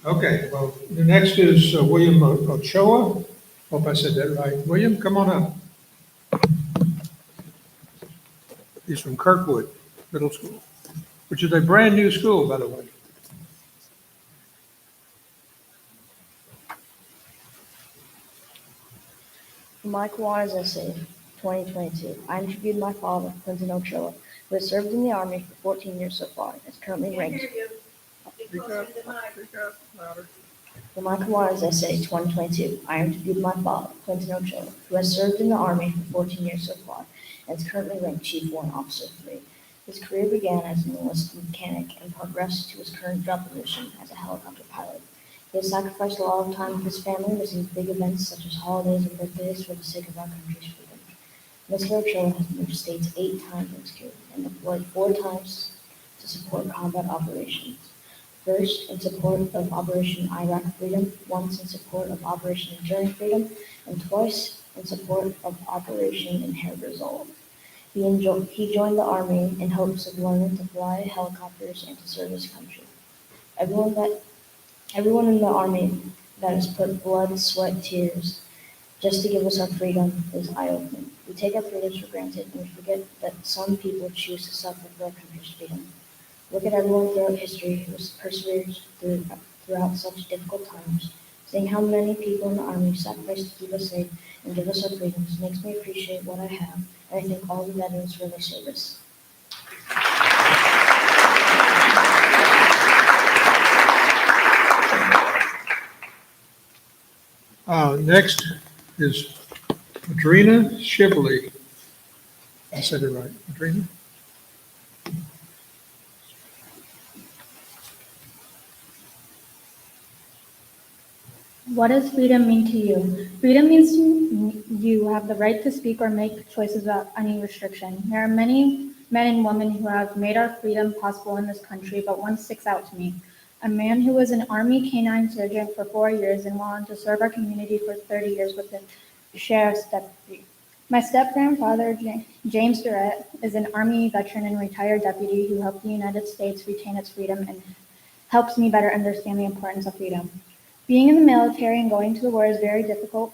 Okay, well, the next is William Ochoa. Hope I said that right. William, come on up. He's from Kirkwood Middle School, which is a brand-new school, by the way. For my Kiwanis essay, 2022, I interviewed my father, Clinton Ochoa, who has served in the Army for 14 years so far and is currently ranked. For my Kiwanis essay, 2022, I interviewed my father, Clinton Ochoa, who has served in the Army for 14 years so far and is currently ranked Chief Warrant Officer 3. His career began as an enlisted mechanic and progressed to his current job position as a helicopter pilot. He has sacrificed a lot of time with his family, missing big events such as holidays and birthdays for the sake of our country's freedom. Mr. Ochoa has moved states 8 times in his career and deployed 4 times to support combat operations. First, in support of Operation Iraq Freedom, once in support of Operation Enduring Freedom, and twice in support of Operation Inherent Resolve. He joined the Army in hopes of learning to fly helicopters and to serve his country. Everyone in the Army that has put blood, sweat, tears just to give us our freedom is eye-opening. We take our freedoms for granted and we forget that some people choose to suffer for our country's freedom. Look at everyone throughout history who has persevered throughout such difficult times. Seeing how many people in the Army sacrifice to keep us safe and give us our freedoms makes me appreciate what I have, and I thank all the veterans for their service. Next is Madrina Shively. I said it right. Madrina? What does freedom mean to you? Freedom means you have the right to speak or make choices without any restriction. There are many men and women who have made our freedom possible in this country, but one sticks out to me. A man who was an Army K-9 surgeon for 4 years and went on to serve our community for 30 years with the sheriff's deputy. My step-grandfather, James Durrett, is an Army veteran and retired deputy who helped the United States retain its freedom and helps me better understand the importance of freedom. Being in the military and going to the war is very difficult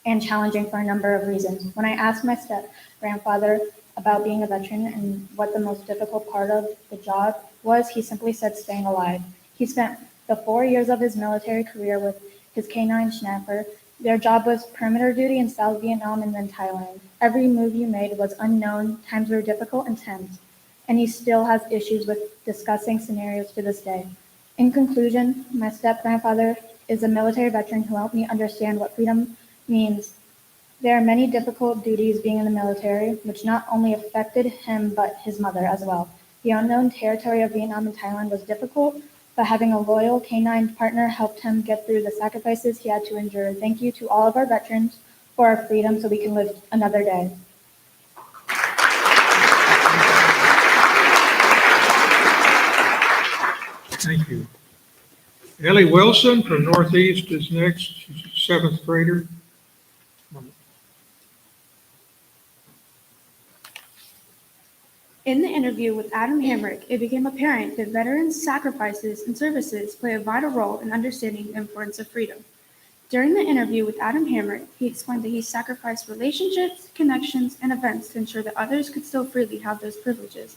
and challenging for a number of reasons. When I asked my step-grandfather about being a veteran and what the most difficult part of the job was, he simply said staying alive. He spent the 4 years of his military career with his K-9 snapper. Their job was perimeter duty in South Vietnam and then Thailand. Every move you made was unknown, times were difficult and tense, and he still has issues with discussing scenarios to this day. In conclusion, my step-grandfather is a military veteran who helped me understand what freedom means. There are many difficult duties being in the military, which not only affected him but his mother as well. The unknown territory of Vietnam and Thailand was difficult, but having a loyal K-9 partner helped him get through the sacrifices he had to endure. Thank you to all of our veterans for our freedom so we can live another day. Thank you. Ellie Wilson from Northeast is next. She's a 7th grader. In the interview with Adam Hamrick, it became apparent that veterans' sacrifices and services play a vital role in understanding the importance of freedom. During the interview with Adam Hamrick, he explained that he sacrificed relationships, connections, and events to ensure that others could still freely have those privileges.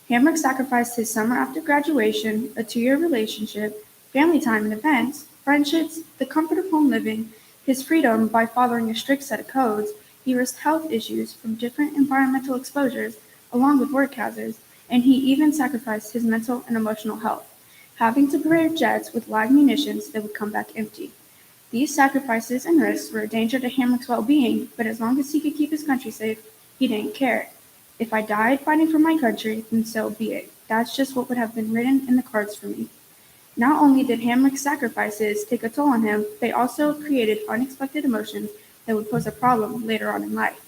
Hamrick sacrificed his summer after graduation, a 2-year relationship, family time and events, friendships, the comfort of home living, his freedom by following a strict set of codes. He risked health issues from different environmental exposures, along with work hazards, and he even sacrificed his mental and emotional health, having to prepare jets with live munitions that would come back empty. These sacrifices and risks were a danger to Hamrick's well-being, but as long as he could keep his country safe, he didn't care. If I died fighting for my country, then so be it. That's just what would have been written in the cards for me. Not only did Hamrick's sacrifices take a toll on him, they also created unexpected emotions that would pose a problem later on in life.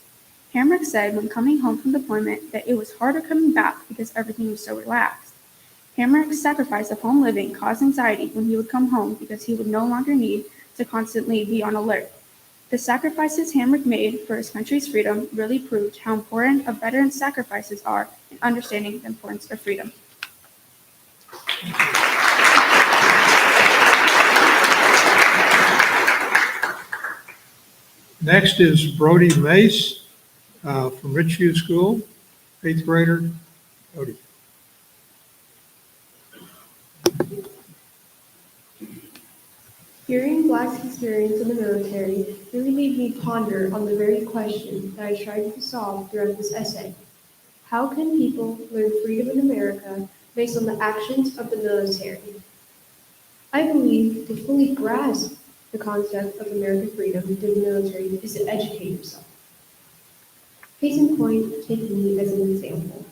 Hamrick said when coming home from deployment that it was harder coming back because everything was so relaxed. Hamrick's sacrifice of home living caused anxiety when he would come home because he would no longer need to constantly be on alert. The sacrifices Hamrick made for his country's freedom really proved how important a veteran's sacrifices are in understanding the importance of freedom. Next is Brody Mace from Richview School, eighth grader. Brody. Hearing Black's experience in the military really made me ponder on the very question that I tried to solve throughout this essay. How can people learn freedom in America based on the actions of the military? I believe to fully grasp the concept of American freedom through the military is to educate yourself. Case in point, take me as an example.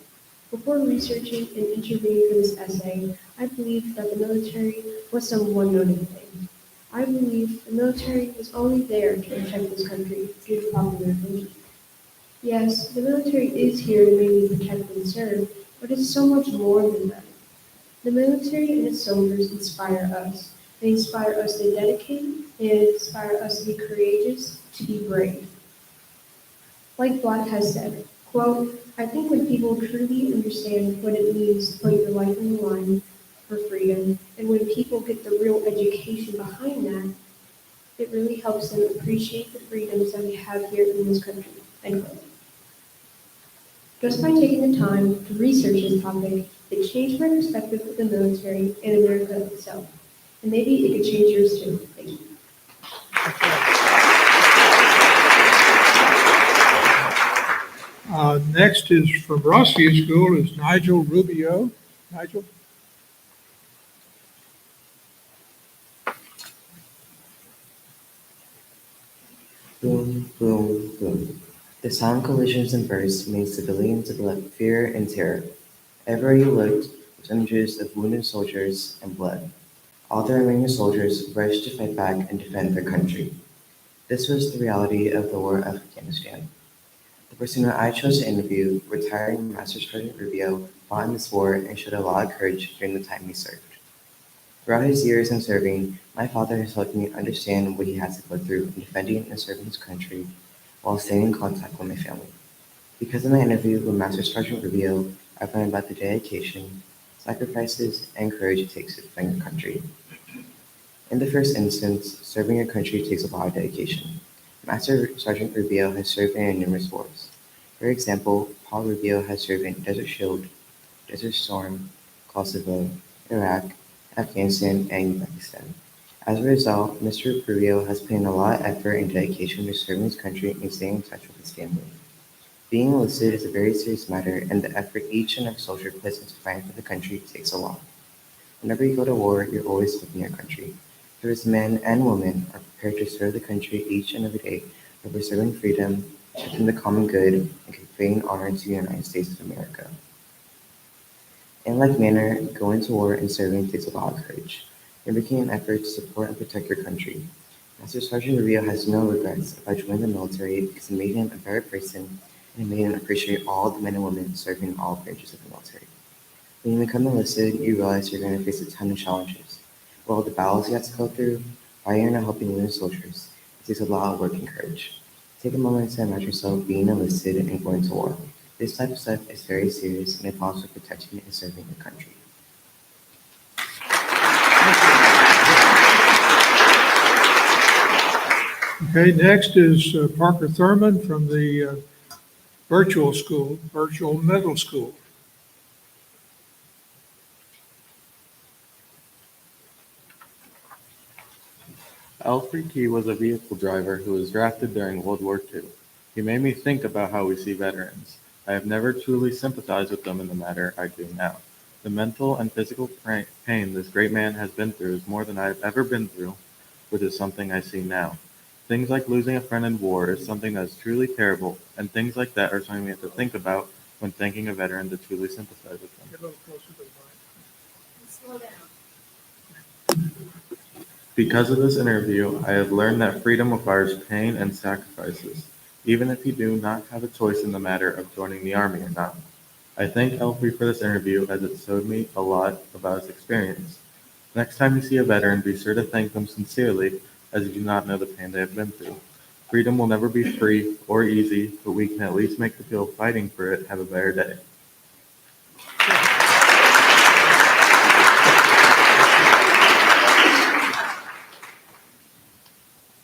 Before researching and interviewing for this essay, I believed that the military was some one-noted thing. I believe the military was only there to protect this country due to popular belief. Yes, the military is here to mainly protect and serve, but it's so much more than that. The military and its soldiers inspire us. They inspire us to dedicate and inspire us to be courageous, to be brave. Like Black has said, quote, I think when people truly understand what it means to put your life on the line for freedom, and when people get the real education behind that, it really helps them appreciate the freedoms that we have here in this country, end quote. Just by taking the time to research this topic, it changed my perspective of the military and America itself. And maybe it could change yours too. Thank you. Next is from Rossview School is Nigel Rubio. Nigel? Boom, boom, boom. The sound collisions and bursts made civilians left fear and terror. Everywhere you looked was images of wounded soldiers and blood. All the remaining soldiers rushed to fight back and defend their country. This was the reality of the war of Afghanistan. The person who I chose to interview, retiring Master Sergeant Rubio, fought in this war and showed a lot of courage during the time he served. Throughout his years in serving, my father has helped me understand what he has to go through in defending and serving his country while staying in contact with my family. Because of my interview with Master Sergeant Rubio, I've learned about the dedication, sacrifices, and courage it takes to defend your country. In the first instance, serving your country takes a lot of dedication. Master Sergeant Rubio has served in numerous wars. For example, Paul Rubio has served in Desert Shield, Desert Storm, Kosovo, Iraq, Afghanistan, and Uzbekistan. As a result, Mr. Rubio has put in a lot of effort and dedication to serving his country and staying in touch with his family. Being enlisted is a very serious matter, and the effort each and every soldier puts into fighting for the country takes a lot. Whenever you go to war, you're always serving your country. Those men and women are prepared to serve the country each and every day by preserving freedom, protecting the common good, and conveying honor to the United States of America. In like manner, going to war and serving takes a lot of courage. You're making an effort to support and protect your country. Master Sergeant Rubio has no regrets about joining the military because it made him a better person and it made him appreciate all the men and women serving in all branches of the military. When you become enlisted, you realize you're going to face a ton of challenges. For all the battles you have to go through, why you're not helping wounded soldiers, it takes a lot of work and courage. Take a moment to imagine yourself being enlisted and going to war. This type of stuff is very serious and involves with protecting and serving your country. Okay, next is Parker Thurman from the virtual middle school. Alfred Key was a vehicle driver who was drafted during World War II. He made me think about how we see veterans. I have never truly sympathized with them in the matter I do now. The mental and physical pain this great man has been through is more than I have ever been through, which is something I see now. Things like losing a friend in war is something that is truly terrible, and things like that are something we have to think about when thanking a veteran to truly sympathize with them. Get a little closer to the mic. Slow down. Because of this interview, I have learned that freedom requires pain and sacrifices, even if you do not have a choice in the matter of joining the Army or not. I thank Elfrey for this interview as it showed me a lot about his experience. Next time you see a veteran, be sure to thank them sincerely as you do not know the pain they have been through. Freedom will never be free or easy, but we can at least make the people fighting for it have a better day.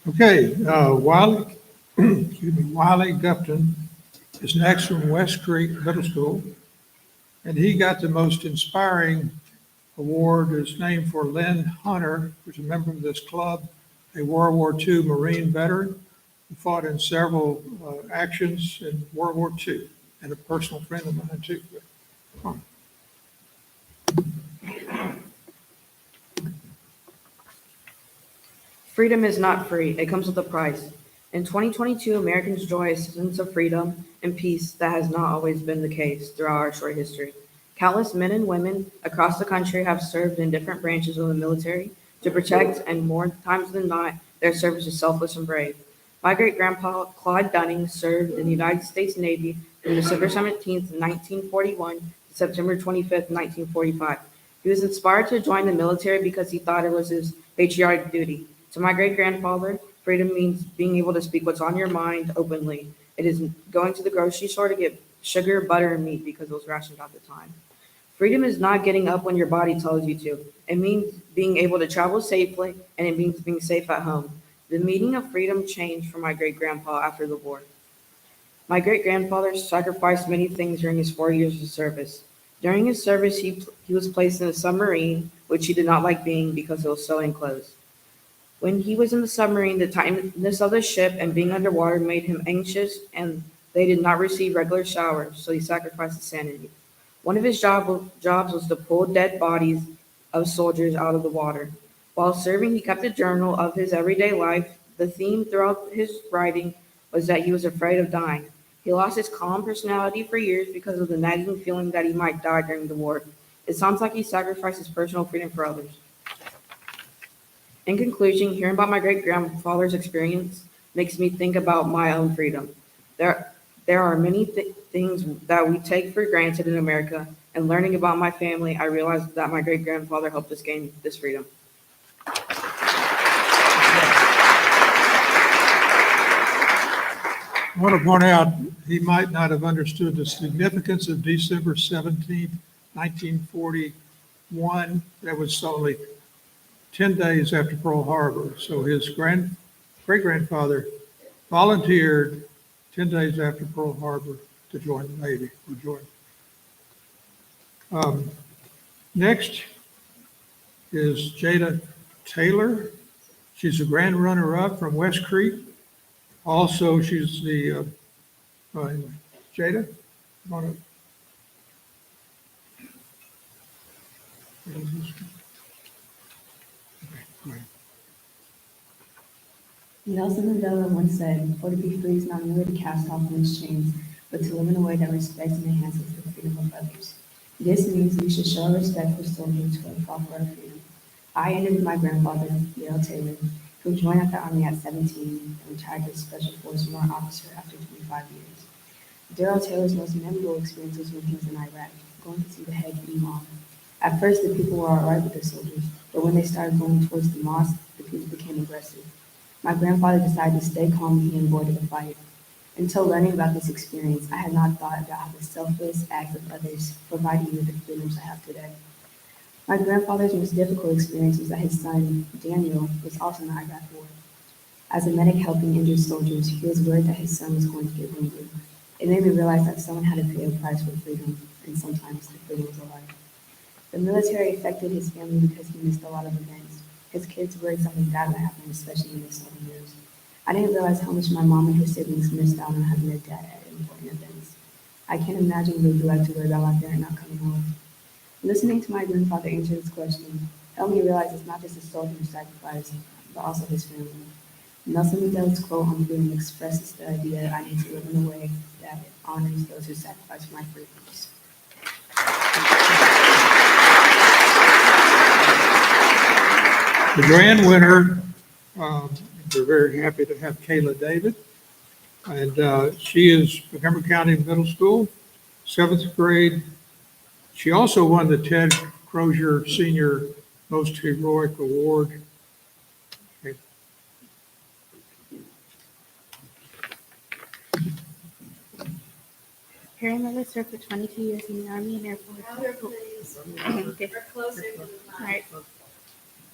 Okay, Wiley, Wiley Gupton is next from West Creek Middle School, and he got the most inspiring award. Is named for Lynn Hunter, who's a member of this club, a World War II Marine veteran who fought in several actions in World War II, and a personal friend of mine too. Come on. Freedom is not free. It comes with a price. In 2022, Americans enjoy a sense of freedom and peace that has not always been the case throughout our short history. Countless men and women across the country have served in different branches of the military to protect, and more times than not, their service is selfless and brave. My great-grandpa, Claude Dunning, served in the United States Navy from December 17, 1941 to September 25, 1945. He was inspired to join the military because he thought it was his patriotic duty. To my great-grandfather, freedom means being able to speak what's on your mind openly. It is going to the grocery store to get sugar, butter, and meat because it was rationed at the time. Freedom is not getting up when your body tells you to. It means being able to travel safely, and it means being safe at home. The meaning of freedom changed for my great-grandpa after the war. My great-grandfather sacrificed many things during his 4 years of service. During his service, he was placed in a submarine, which he did not like being because it was so enclosed. When he was in the submarine, the tightness of the ship and being underwater made him anxious, and they did not receive regular showers, so he sacrificed his sanity. One of his jobs was to pull dead bodies of soldiers out of the water. While serving, he kept a journal of his everyday life. The theme throughout his writing was that he was afraid of dying. He lost his calm personality for years because of the nagging feeling that he might die during the war. It sounds like he sacrificed his personal freedom for others. In conclusion, hearing about my great-grandfather's experience makes me think about my own freedom. There are many things that we take for granted in America, and learning about my family, I realized that my great-grandfather helped us gain this freedom. I want to point out, he might not have understood the significance of December 17th, 1941. That was only 10 days after Pearl Harbor. So his great-grandfather volunteered 10 days after Pearl Harbor to join the Navy. Next is Jada Taylor. She's a grand runner-up from West Creek. Also, she's the, anyway, Jada, come on up. Okay, go ahead. Nelson Mandela once said, "For to be free is not merely to cast off one's chains, but to live in a way that respects and enhances the freedom of others." This means we should show our respect for soldiers who have fought for our freedom. I ended with my grandfather, Dale Taylor, who joined at the Army at 17 and retired as Special Forces Warrant Officer after 25 years. Darrell Taylor's most memorable experience was when he was in Iraq, going to see the head imam. At first, the people were all right with the soldiers, but when they started going towards the mosque, the people became aggressive. My grandfather decided to stay calm and he avoided the fight. Until learning about this experience, I had not thought about how the selfless acts of others provided me with the freedoms I have today. My grandfather's most difficult experience was that his son, Daniel, was also in the Iraq War. As a medic helping injured soldiers, he was worried that his son was going to get wounded. It made me realize that someone had to pay a price for freedom, and sometimes the freedom was a life. The military affected his family because he missed a lot of events. His kids worried something bad would happen, especially in the Southern years. I didn't realize how much my mom and her siblings missed out on having their dad at important events. I can't imagine what it would be like to worry about my parent not coming home. Listening to my grandfather answer this question helped me realize it's not just a soldier who sacrificed, but also his family. Nelson Mandela's quote on freedom expresses the idea that I need to live in a way that honors those who sacrifice for my freedoms. The grand winner, we're very happy to have Kayla David. And she is Montgomery County Middle School, 7th grade. She also won the Ted Crozier Senior Most Heroic Award. Okay. Harry Miller served for 22 years in the Army and Air Force. Okay. All right.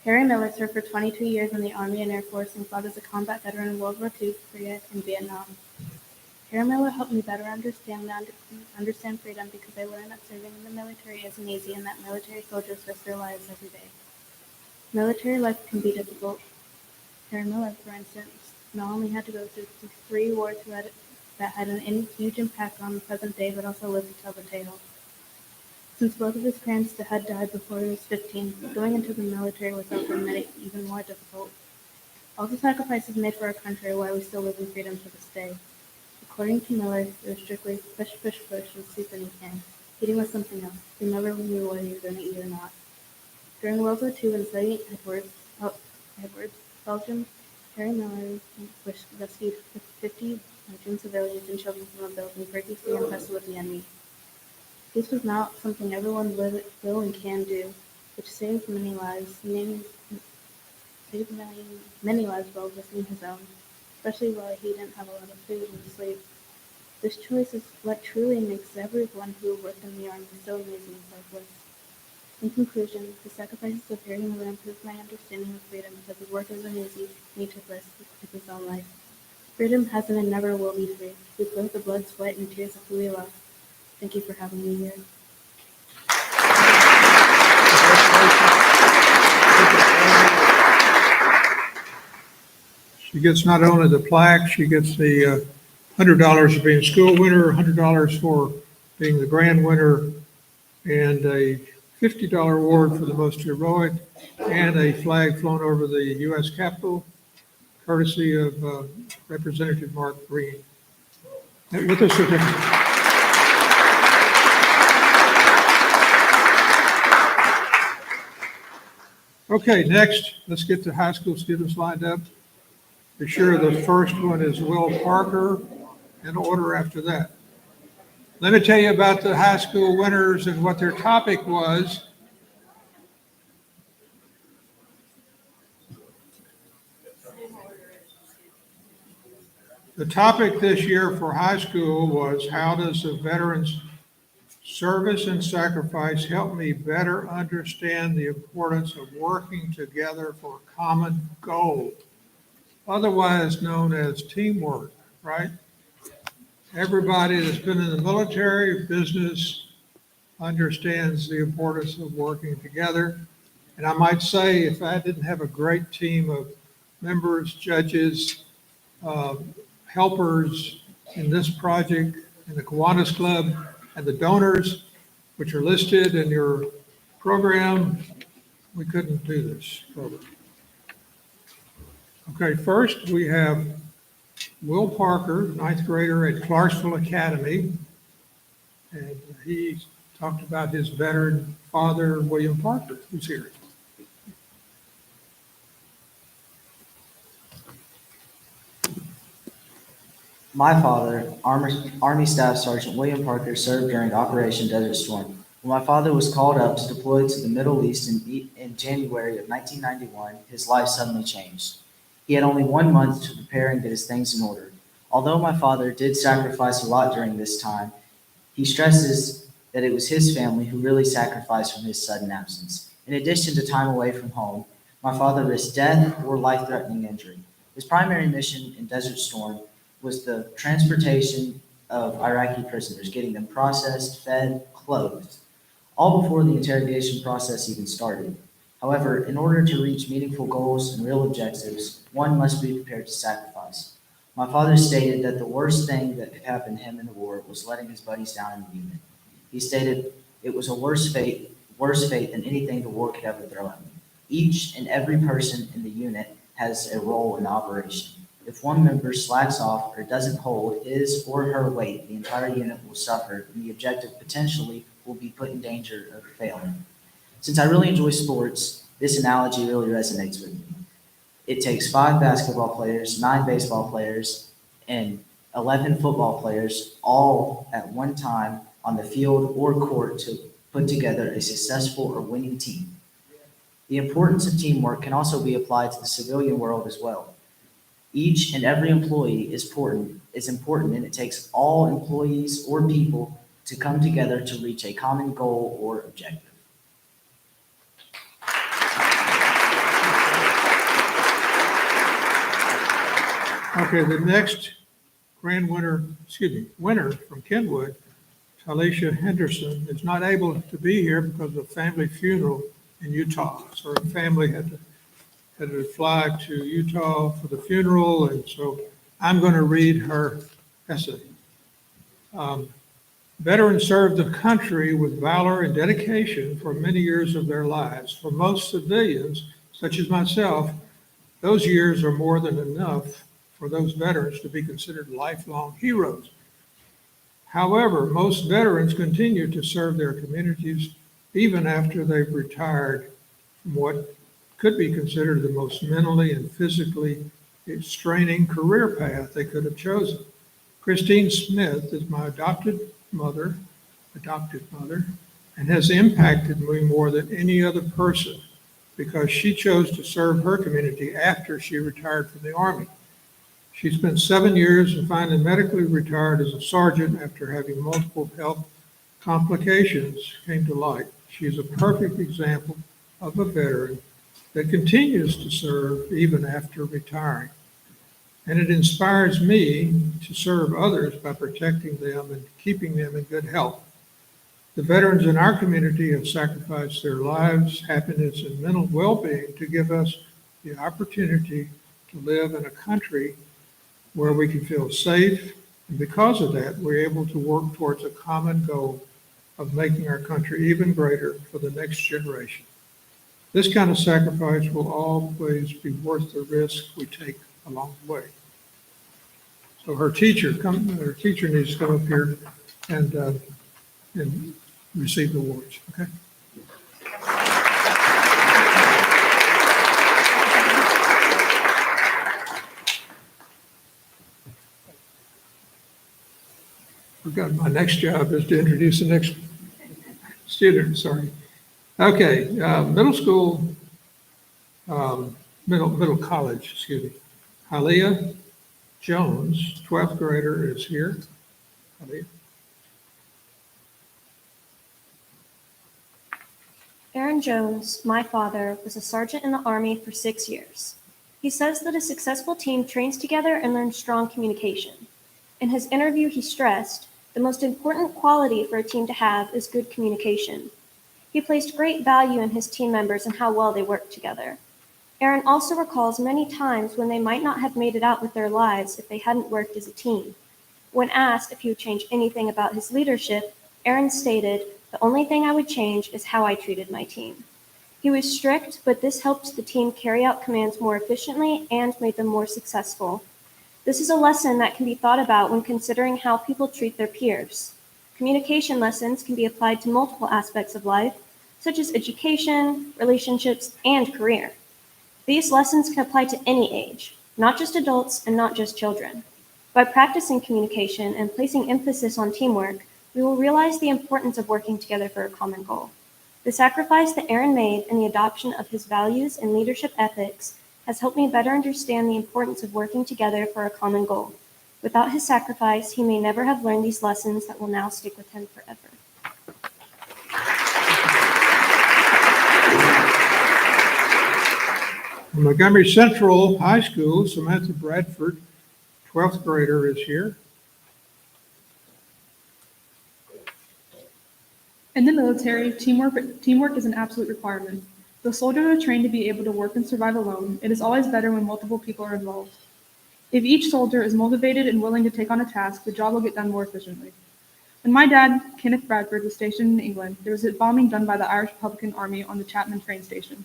Harry Miller served for 22 years in the Army and Air Force and fought as a combat veteran in World War II, Korea, and Vietnam. Harry Miller helped me better understand freedom because I learned that serving in the military isn't easy and that military soldiers risk their lives every day. Military life can be difficult. Harry Miller, for instance, not only had to go through 3 wars that had an huge impact on the present day, but also lived to tell the tale. Since both of his parents had died before he was 15, going into the military without them made it even more difficult. All the sacrifices made for our country are why we still live in freedom to this day. According to Miller, it was strictly push, push, push, and sleep when you can. Eating was something else. You never knew whether you were going to eat or not. During World War II, when studying Edwards, Belgium, Harry Miller rescued 50 Belgian civilians and children from a building previously infested with the enemy. This was not something everyone will and can do, which saved many lives, while risking his own, especially while he didn't have a lot of food and sleep. This choice is what truly makes everyone who worked in the Army so amazing and selfless. In conclusion, the sacrifices of Harry Miller improved my understanding of freedom because his work isn't easy and he took risks with his own life. Freedom hasn't and never will be free. We play with the blood, sweat, and tears of who we love. Thank you for having me here. She gets not only the plaque, she gets the $100 for being school winner, $100 for being the grand winner, and a $50 award for the most heroic, and a flag flown over the U.S. Capitol, courtesy of Representative Mark Green. With a certificate. Okay, next, let's get the high school students lined up. Be sure the first one is Will Parker, in order after that. Let me tell you about the high school winners and what their topic was. The topic this year for high school was, how does the veterans' service and sacrifice help me better understand the importance of working together for a common goal, otherwise known as teamwork, right? Everybody that's been in the military, business, understands the importance of working together. And I might say, if I didn't have a great team of members, judges, helpers in this project, in the Kiwanis Club, and the donors, which are listed in your program, we couldn't do this program. Okay, first we have Will Parker, ninth grader at Clarksville Academy, and he talked about his veteran father, William Parker, who's here. My father, Army Staff Sergeant William Parker, served during Operation Desert Storm. When my father was called up to deploy to the Middle East in January of 1991, his life suddenly changed. He had only 1 month to prepare and get his things in order. Although my father did sacrifice a lot during this time, he stresses that it was his family who really sacrificed from his sudden absence. In addition to time away from home, my father risked death or life-threatening injury. His primary mission in Desert Storm was the transportation of Iraqi prisoners, getting them processed, fed, clothed, all before the interrogation process even started. However, in order to reach meaningful goals and real objectives, one must be prepared to sacrifice. My father stated that the worst thing that could happen to him in the war was letting his buddies down in the unit. He stated it was a worse fate than anything the war could ever throw at me. Each and every person in the unit has a role in the operation. If one member slacks off or doesn't hold his or her weight, the entire unit will suffer and the objective potentially will be put in danger of failing. Since I really enjoy sports, this analogy really resonates with me. It takes 5 basketball players, 9 baseball players, and 11 football players all at one time on the field or court to put together a successful or winning team. The importance of teamwork can also be applied to the civilian world as well. Each and every employee is important is important, and it takes all employees or people to come together to reach a common goal or objective. Okay, the next winner from Kenwood, Talisha Henderson, is not able to be here because of a family funeral in Utah. So her family had to fly to Utah for the funeral, and so I'm going to read her essay. Veterans served the country with valor and dedication for many years of their lives. For most civilians, such as myself, those years are more than enough for those veterans to be considered lifelong heroes. However, most veterans continue to serve their communities even after they've retired from what could be considered the most mentally and physically straining career path they could have chosen. Christine Smith is my adopted mother, and has impacted me more than any other person because she chose to serve her community after she retired from the Army. She spent 7 years and finally medically retired as a sergeant after having multiple health complications came to light. She is a perfect example of a veteran that continues to serve even after retiring. And it inspires me to serve others by protecting them and keeping them in good health. The veterans in our community have sacrificed their lives, happiness, and mental well-being to give us the opportunity to live in a country where we can feel safe. And because of that, we're able to work towards a common goal of making our country even greater for the next generation. This kind of sacrifice will always be worth the risk we take along the way. So her teacher needs to come up here and receive the awards. Okay. My next job is to introduce the next student. Sorry. Okay, middle college, excuse me. Halia Jones, 12th grader, is here. Halia. Aaron Jones, my father, was a sergeant in the Army for 6 years. He says that a successful team trains together and learns strong communication. In his interview, he stressed, the most important quality for a team to have is good communication. He placed great value in his team members and how well they work together. Aaron also recalls many times when they might not have made it out with their lives if they hadn't worked as a team. When asked if he would change anything about his leadership, Aaron stated, the only thing I would change is how I treated my team. He was strict, but this helped the team carry out commands more efficiently and made them more successful. This is a lesson that can be thought about when considering how people treat their peers. Communication lessons can be applied to multiple aspects of life, such as education, relationships, and career. These lessons can apply to any age, not just adults and not just children. By practicing communication and placing emphasis on teamwork, we will realize the importance of working together for a common goal. The sacrifice that Aaron made and the adoption of his values and leadership ethics has helped me better understand the importance of working together for a common goal. Without his sacrifice, he may never have learned these lessons that will now stick with him forever. From Montgomery Central High School, Samantha Bradford, 12th grader, is here. In the military, teamwork is an absolute requirement. The soldiers are trained to be able to work and survive alone. It is always better when multiple people are involved. If each soldier is motivated and willing to take on a task, the job will get done more efficiently. When my dad, Kenneth Bradford, was stationed in England, there was a bombing done by the Irish Republican Army on the Chapman train station.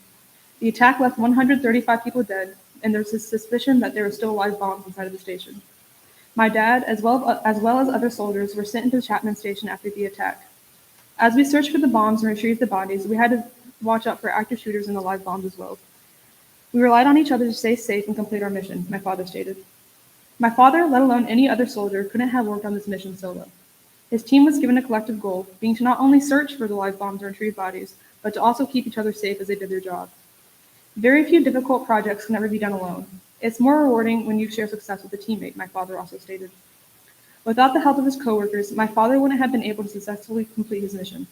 The attack left 135 people dead, and there was a suspicion that there were still live bombs inside of the station. My dad, as well as other soldiers, were sent into the Chapman station after the attack. As we searched for the bombs and retrieved the bodies, we had to watch out for active shooters and the live bombs as well. We relied on each other to stay safe and complete our mission, my father stated. My father, let alone any other soldier, couldn't have worked on this mission solo. His team was given a collective goal, being to not only search for the live bombs and retrieve bodies, but to also keep each other safe as they did their job. Very few difficult projects can ever be done alone. It's more rewarding when you share success with a teammate, my father also stated. Without the help of his coworkers, my father wouldn't have been able to successfully complete his mission.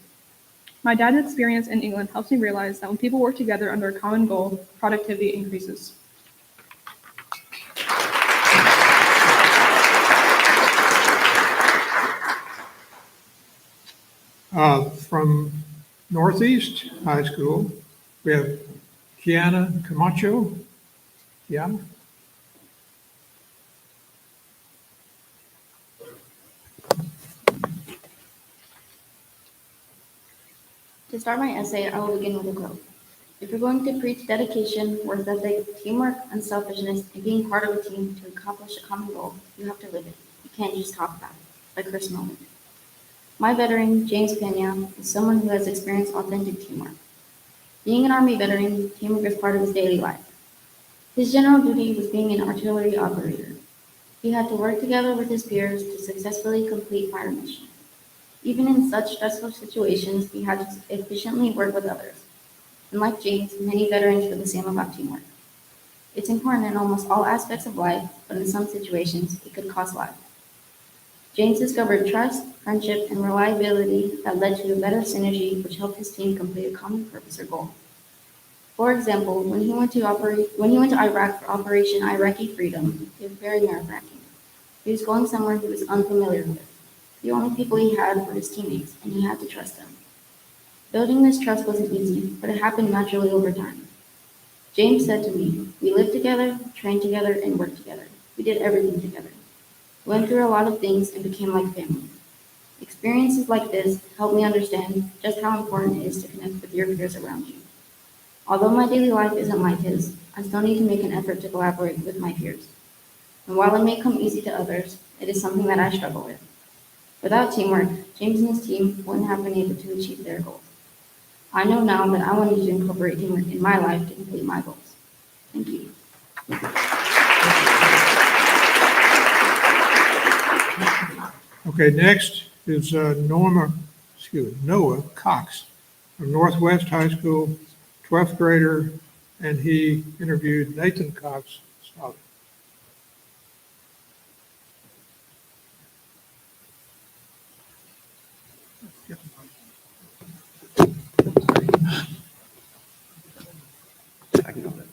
My dad's experience in England helps me realize that when people work together under a common goal, productivity increases. From Northeast High School, we have Kiana Camacho. Kiana? To start my essay, I will begin with a quote. If you're going to preach dedication, work ethic, teamwork, unselfishness, and being part of a team to accomplish a common goal, you have to live it. You can't just talk about it. By Chris Nolan. My veteran, James Pena, is someone who has experienced authentic teamwork. Being an Army veteran, teamwork is part of his daily life. His general duty was being an artillery operator. He had to work together with his peers to successfully complete fire missions. Even in such stressful situations, he had to efficiently work with others. And like James, many veterans feel the same about teamwork. It's important in almost all aspects of life, but in some situations, it could cost lives. James discovered trust, friendship, and reliability that led to a better synergy which helped his team complete a common purpose or goal. For example, when he went to Iraq for Operation Iraqi Freedom, it was very nerve-wracking. He was going somewhere he was unfamiliar with. The only people he had were his teammates, and he had to trust them. Building this trust wasn't easy, but it happened naturally over time. James said to me, "We lived together, trained together, and worked together. We did everything together. Went through a lot of things and became like family." Experiences like this help me understand just how important it is to connect with your peers around you. Although my daily life isn't like his, I still need to make an effort to collaborate with my peers. And while it may come easy to others, it is something that I struggle with. Without teamwork, James and his team wouldn't have been able to achieve their goals. I know now that I wanted to incorporate teamwork in my life to complete my goals. Thank you. Okay, next is Noah Cox from Northwest High School, 12th grader, and he interviewed Nathan Cox's father. I can go there.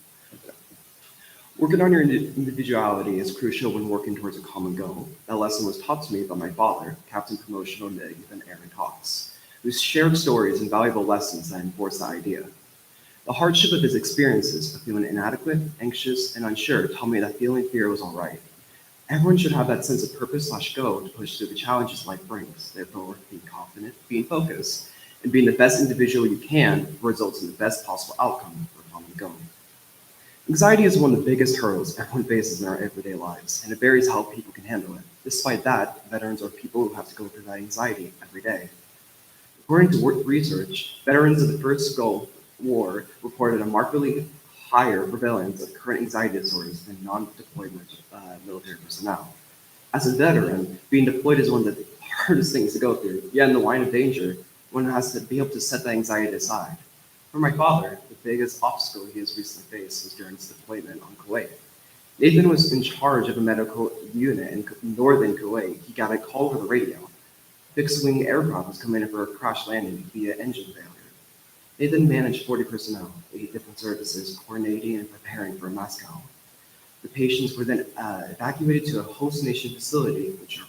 Working on your individuality is crucial when working towards a common goal. That lesson was taught to me by my father, Captain Promotional Nathan Aaron Cox, who shared stories and valuable lessons that enforced that idea. The hardship of his experiences of feeling inadequate, anxious, and unsure taught me that feeling fear was all right. Everyone should have that sense of purpose/go to push through the challenges life brings. Therefore, being confident, being focused, and being the best individual you can results in the best possible outcome for a common goal. Anxiety is one of the biggest hurdles everyone faces in our everyday lives, and it varies how people can handle it. Despite that, veterans are people who have to go through that anxiety every day. According to research, veterans of the First Gulf War reported a markedly higher prevalence of current anxiety disorders than non-deployed military personnel. As a veteran, being deployed is one of the hardest things to go through. Yet in the line of danger, one has to be able to set that anxiety aside. For my father, the biggest obstacle he has recently faced was during his deployment on Kuwait. Nathan was in charge of a medical unit in northern Kuwait. He got a call over the radio. Fixed-wing aircraft was coming in for a crash landing via engine failure. Nathan managed 40 personnel, 8 different services, coordinating and preparing for Moscow. The patients were then evacuated to a host nation facility, which are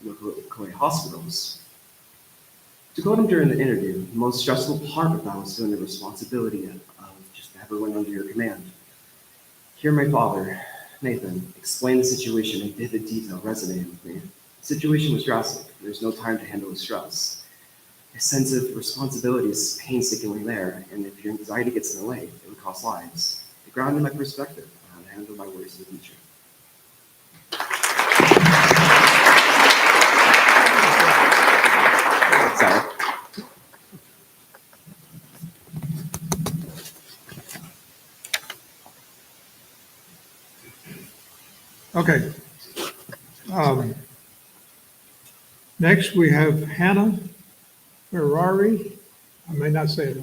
local Kuwait hospitals. To quote him during the interview, the most stressful part of that was feeling the responsibility of just everyone under your command. Here my father, Nathan, explained the situation in vivid detail resonated with me. The situation was drastic. There's no time to handle the stress. A sense of responsibility is painstakingly there, and if your anxiety gets in the way, it would cost lives. It grounded my perspective on how to handle my worries in the future. Sorry. Okay. Next, we have Hannah Ferrari. I may not say it.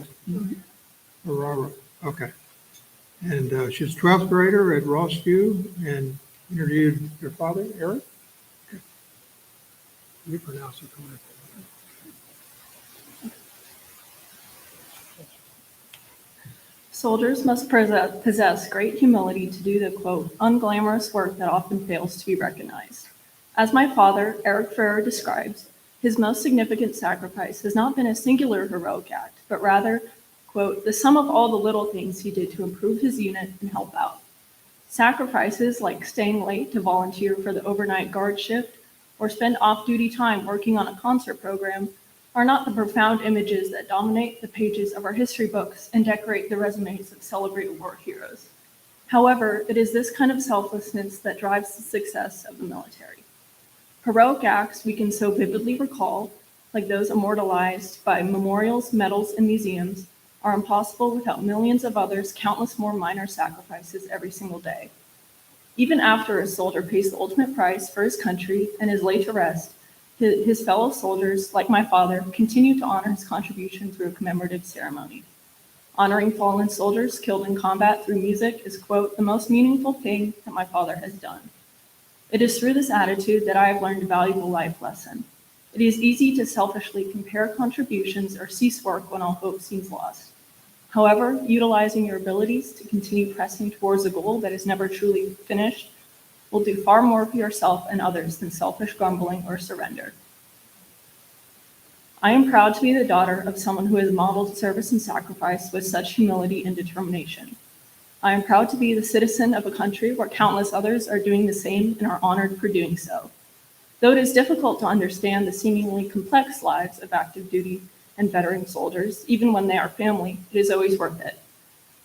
Ferrara. Okay. And she's a 12th grader at Rossview and interviewed your father, Eric. You pronounce it correctly. Soldiers must possess great humility to do the, quote, unglamorous work that often fails to be recognized. As my father, Eric Ferrer, describes, his most significant sacrifice has not been a singular heroic act, but rather, quote, the sum of all the little things he did to improve his unit and help out. Sacrifices like staying late to volunteer for the overnight guard shift or spend off-duty time working on a concert program are not the profound images that dominate the pages of our history books and decorate the resumes of celebrated war heroes. However, it is this kind of selflessness that drives the success of the military. Heroic acts we can so vividly recall, like those immortalized by memorials, medals, and museums, are impossible without millions of others, countless more minor sacrifices every single day. Even after a soldier pays the ultimate price for his country and is laid to rest, his fellow soldiers, like my father, continue to honor his contribution through a commemorative ceremony. Honoring fallen soldiers killed in combat through music is, quote, the most meaningful thing that my father has done. It is through this attitude that I have learned a valuable life lesson. It is easy to selfishly compare contributions or cease work when all hope seems lost. However, utilizing your abilities to continue pressing towards a goal that is never truly finished will do far more for yourself and others than selfish grumbling or surrender. I am proud to be the daughter of someone who has modeled service and sacrifice with such humility and determination. I am proud to be the citizen of a country where countless others are doing the same and are honored for doing so. Though it is difficult to understand the seemingly complex lives of active duty and veteran soldiers, even when they are family, it is always worth it.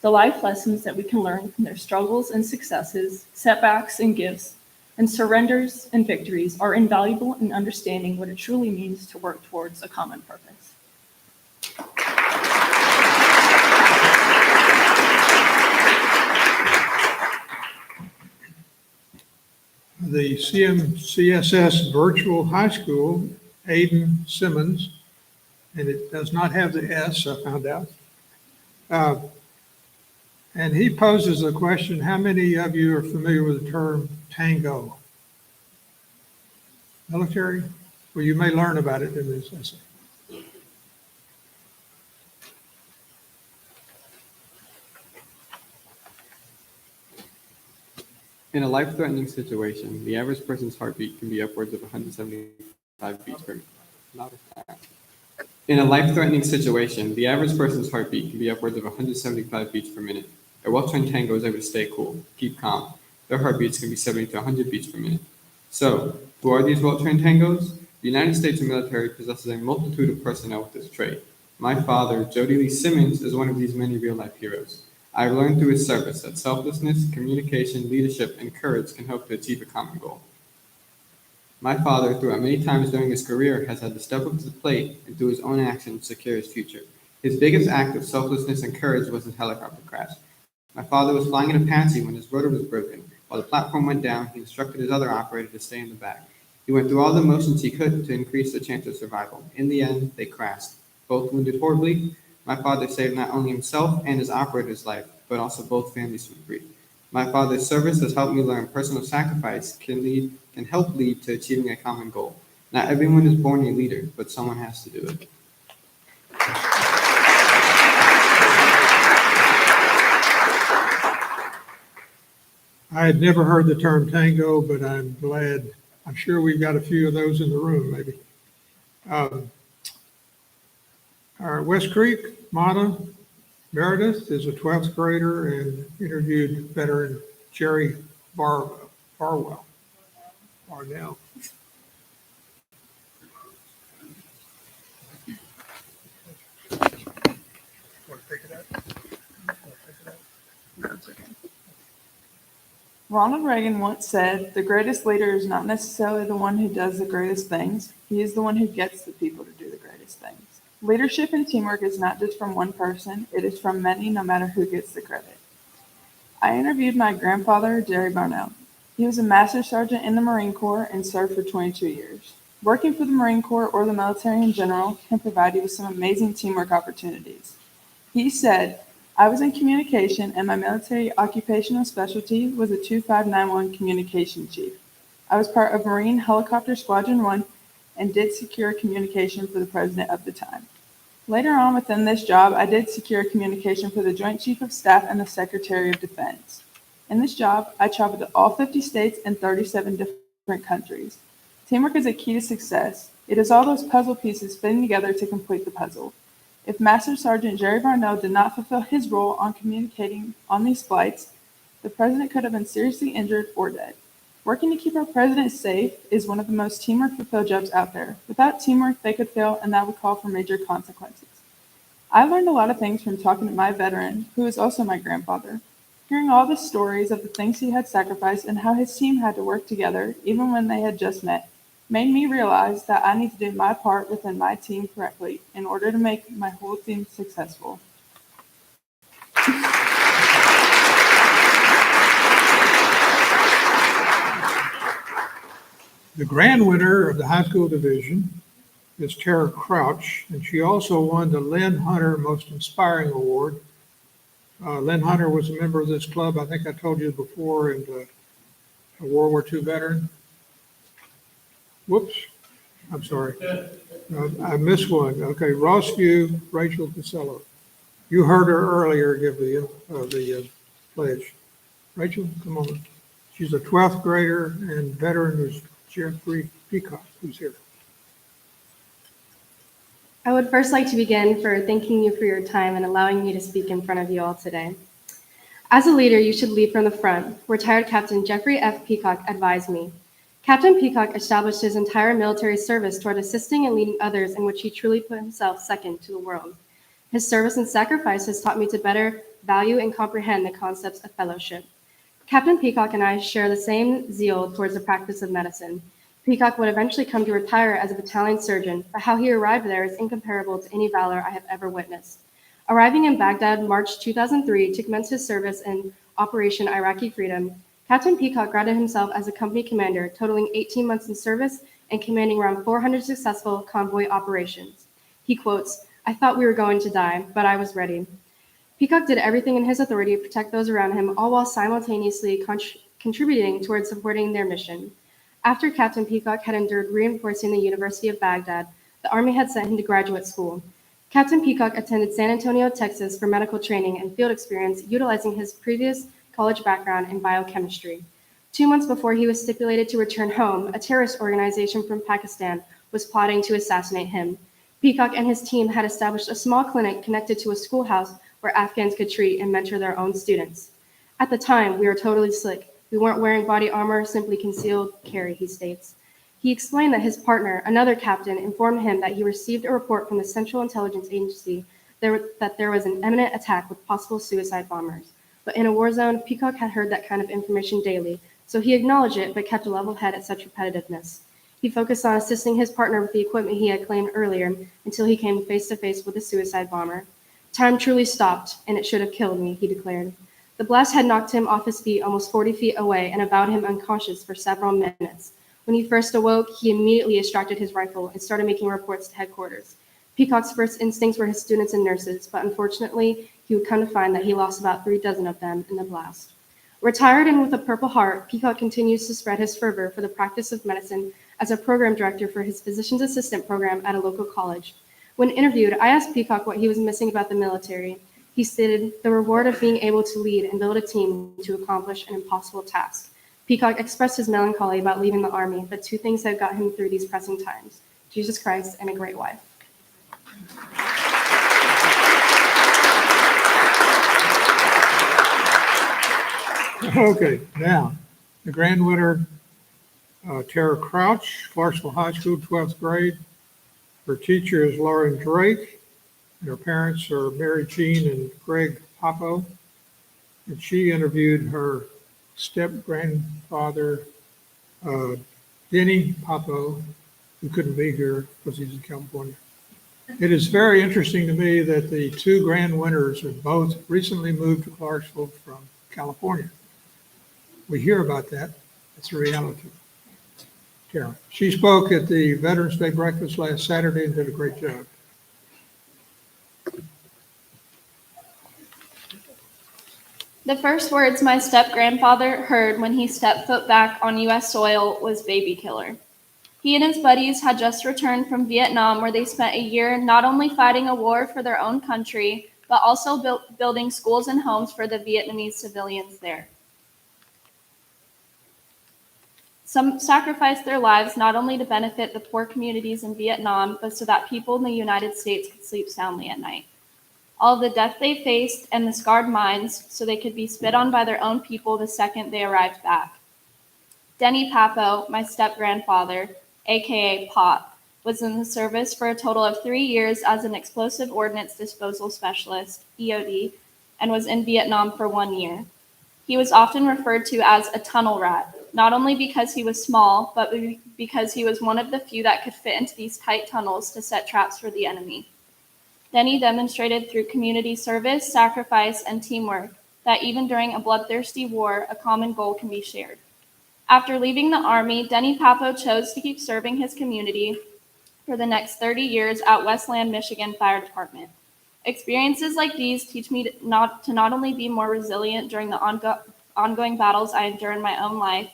The life lessons that we can learn from their struggles and successes, setbacks and gifts, and surrenders and victories are invaluable in understanding what it truly means to work towards a common purpose. The CMCSS Virtual High School, Aiden Simmons, and it does not have the S, I found out. And he poses a question, how many of you are familiar with the term tango? Military? Well, you may learn about it in this essay. In a life-threatening situation, the average person's heartbeat can be upwards of 175 beats per minute. In a life-threatening situation, the average person's heartbeat can be upwards of 175 beats per minute. A well-trained tango is able to stay cool, keep calm. Their heartbeats can be 70 to 100 beats per minute. So, who are these well-trained tangos? The United States military possesses a multitude of personnel with this trait. My father, Jody Lee Simmons, is one of these many real-life heroes. I've learned through his service that selflessness, communication, leadership, and courage can help to achieve a common goal. My father, throughout many times during his career, has had to step up to the plate and through his own actions secure his future. His biggest act of selflessness and courage was his helicopter crash. My father was flying an Apache when his rotor was broken. While the platform went down, he instructed his other operator to stay in the back. He went through all the motions he could to increase the chance of survival. In the end, they crashed. Both wounded horribly. My father saved not only himself and his operator's life, but also both families from grief. My father's service has helped me learn personal sacrifice can help lead to achieving a common goal. Not everyone is born a leader, but someone has to do it. I had never heard the term tango, but I'm glad. I'm sure we've got a few of those in the room, maybe. Our West Creek, Mata Meredith is a 12th grader and interviewed veteran Jerry Barnell. Want to pick it up? Ronald Reagan once said, "The greatest leader is not necessarily the one who does the greatest things. He is the one who gets the people to do the greatest things." Leadership and teamwork is not just from one person, it is from many, no matter who gets the credit. I interviewed my grandfather, Jerry Barnell. He was a Master Sergeant in the Marine Corps and served for 22 years. Working for the Marine Corps or the military in general can provide you with some amazing teamwork opportunities. He said, "I was in communication and my military occupational specialty was a 2591 communication chief. I was part of Marine Helicopter Squadron 1 and did secure communication for the president of the time. Later on within this job, I did secure communication for the Joint Chief of Staff and the Secretary of Defense. In this job, I traveled to all 50 states and 37 different countries. Teamwork is a key to success. It is all those puzzle pieces fitting together to complete the puzzle. If Master Sergeant Jerry Varnell did not fulfill his role on communicating on these flights, the president could have been seriously injured or dead. Working to keep our president safe is one of the most teamwork-fulfilled jobs out there. Without teamwork, they could fail, and that would call for major consequences. I learned a lot of things from talking to my veteran, who is also my grandfather. Hearing all the stories of the things he had sacrificed and how his team had to work together, even when they had just met, made me realize that I need to do my part within my team correctly in order to make my whole team successful. The grand winner of the high school division is Tara Crouch, and she also won the Lynn Hunter Most Inspiring Award. Lynn Hunter was a member of this club, I think I told you before, and a World War II veteran. Whoops, I'm sorry. I missed one. Okay, Rossview, Rachel Casello. You heard her earlier give the pledge. Rachel, come on. She's a 12th grader, and veteran is Jeffrey Peacock, who's here. I would first like to begin for thanking you for your time and allowing me to speak in front of you all today. As a leader, you should lead from the front. Retired Captain Jeffrey F. Peacock advised me. Captain Peacock established his entire military service toward assisting and leading others, in which he truly put himself second to the world. His service and sacrifice has taught me to better value and comprehend the concepts of fellowship. Captain Peacock and I share the same zeal towards the practice of medicine. Peacock would eventually come to retire as a battalion surgeon, but how he arrived there is incomparable to any valor I have ever witnessed. Arriving in Baghdad March 2003 to commence his service in Operation Iraqi Freedom, Captain Peacock granted himself as a company commander, totaling 18 months in service and commanding around 400 successful convoy operations. He quotes, "I thought we were going to die, but I was ready." Peacock did everything in his authority to protect those around him, all while simultaneously contributing towards supporting their mission. After Captain Peacock had endured reinforcing the University of Baghdad, the Army had sent him to graduate school. Captain Peacock attended San Antonio, Texas for medical training and field experience, utilizing his previous college background in biochemistry. 2 months before he was stipulated to return home, a terrorist organization from Pakistan was plotting to assassinate him. Peacock and his team had established a small clinic connected to a schoolhouse where Afghans could treat and mentor their own students. At the time, we were totally slick. We weren't wearing body armor, simply concealed carry, he states. He explained that his partner, another captain, informed him that he received a report from the Central Intelligence Agency that there was an imminent attack with possible suicide bombers. But in a war zone, Peacock had heard that kind of information daily, so he acknowledged it but kept a level head at such repetitiveness. He focused on assisting his partner with the equipment he had claimed earlier until he came face to face with a suicide bomber. "Time truly stopped, and it should have killed me," he declared. The blast had knocked him off his feet almost 40 feet away and avowed him unconscious for several minutes. When he first awoke, he immediately extracted his rifle and started making reports to headquarters. Peacock's first instincts were his students and nurses, but unfortunately, he would come to find that he lost about 3 dozen of them in the blast. Retired and with a Purple Heart, Peacock continues to spread his fervor for the practice of medicine as a program director for his physician's assistant program at a local college. When interviewed, I asked Peacock what he was missing about the military. He stated, "The reward of being able to lead and build a team to accomplish an impossible task." Peacock expressed his melancholy about leaving the Army, but 2 things have got him through these pressing times: Jesus Christ and a great wife. Okay, now, the grand winner, Tara Crouch, Clarksville High School, 12th grade. Her teacher is Lauren Drake, and her parents are Mary Jean and Greg Popo. And she interviewed her step-grandfather, Denny Popo, who couldn't be here because he's in California. It is very interesting to me that the 2 grand winners are both recently moved to Clarksville from California. We hear about that. It's a reality. Karen. She spoke at the Veterans Day breakfast last Saturday and did a great job. The first words my step-grandfather heard when he stepped foot back on U.S. soil was "baby killer." He and his buddies had just returned from Vietnam, where they spent a year not only fighting a war for their own country, but also building schools and homes for the Vietnamese civilians there. Some sacrificed their lives not only to benefit the poor communities in Vietnam, but so that people in the United States could sleep soundly at night. All of the death they faced and the scarred minds so they could be spit on by their own people the second they arrived back. Denny Papo, my step-grandfather, aka Pop, was in the service for a total of 3 years as an explosive ordnance disposal specialist, EOD, and was in Vietnam for 1 year. He was often referred to as a tunnel rat, not only because he was small, but because he was one of the few that could fit into these tight tunnels to set traps for the enemy. Denny demonstrated through community service, sacrifice, and teamwork that even during a bloodthirsty war, a common goal can be shared. After leaving the Army, Denny Papo chose to keep serving his community for the next 30 years at Westland, Michigan Fire Department. Experiences like these teach me to not only be more resilient during the ongoing battles I endure in my own life,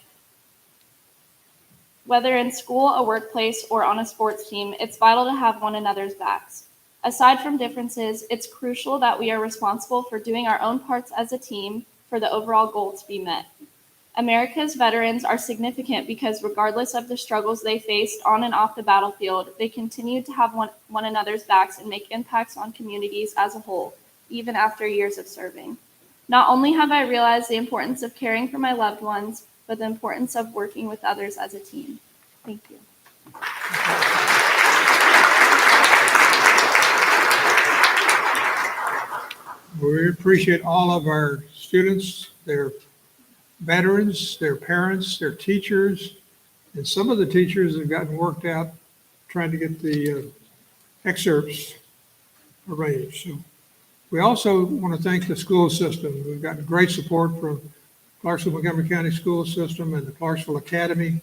whether in school, a workplace, or on a sports team, it's vital to have one another's backs. Aside from differences, it's crucial that we are responsible for doing our own parts as a team for the overall goal to be met. America's veterans are significant because regardless of the struggles they faced on and off the battlefield, they continue to have one another's backs and make impacts on communities as a whole, even after years of serving. Not only have I realized the importance of caring for my loved ones, but the importance of working with others as a team. Thank you. We appreciate all of our students, their veterans, their parents, their teachers, and some of the teachers have gotten worked out trying to get the excerpts arranged. So we also want to thank the school system. We've gotten great support from Clarksville Montgomery County School System and the Clarksville Academy.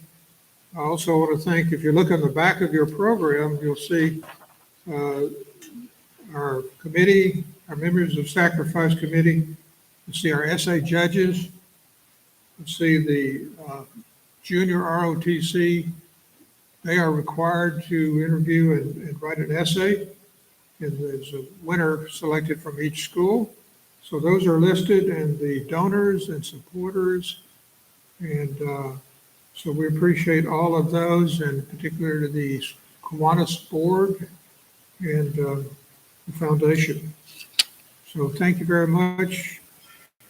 I also want to thank, if you look on the back of your program, you'll see our committee, our members of Sacrifice Committee. You'll see our essay judges. You'll see the junior ROTC. They are required to interview and write an essay. And there's a winner selected from each school. So those are listed, and the donors and supporters. And so we appreciate all of those, and particularly the Kiwanis board and the foundation. So thank you very much.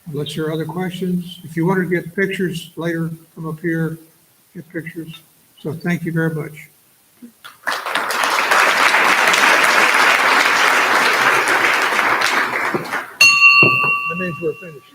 Unless there are other questions. If you want to get pictures later, come up here, get pictures. So thank you very much. That means we're finished.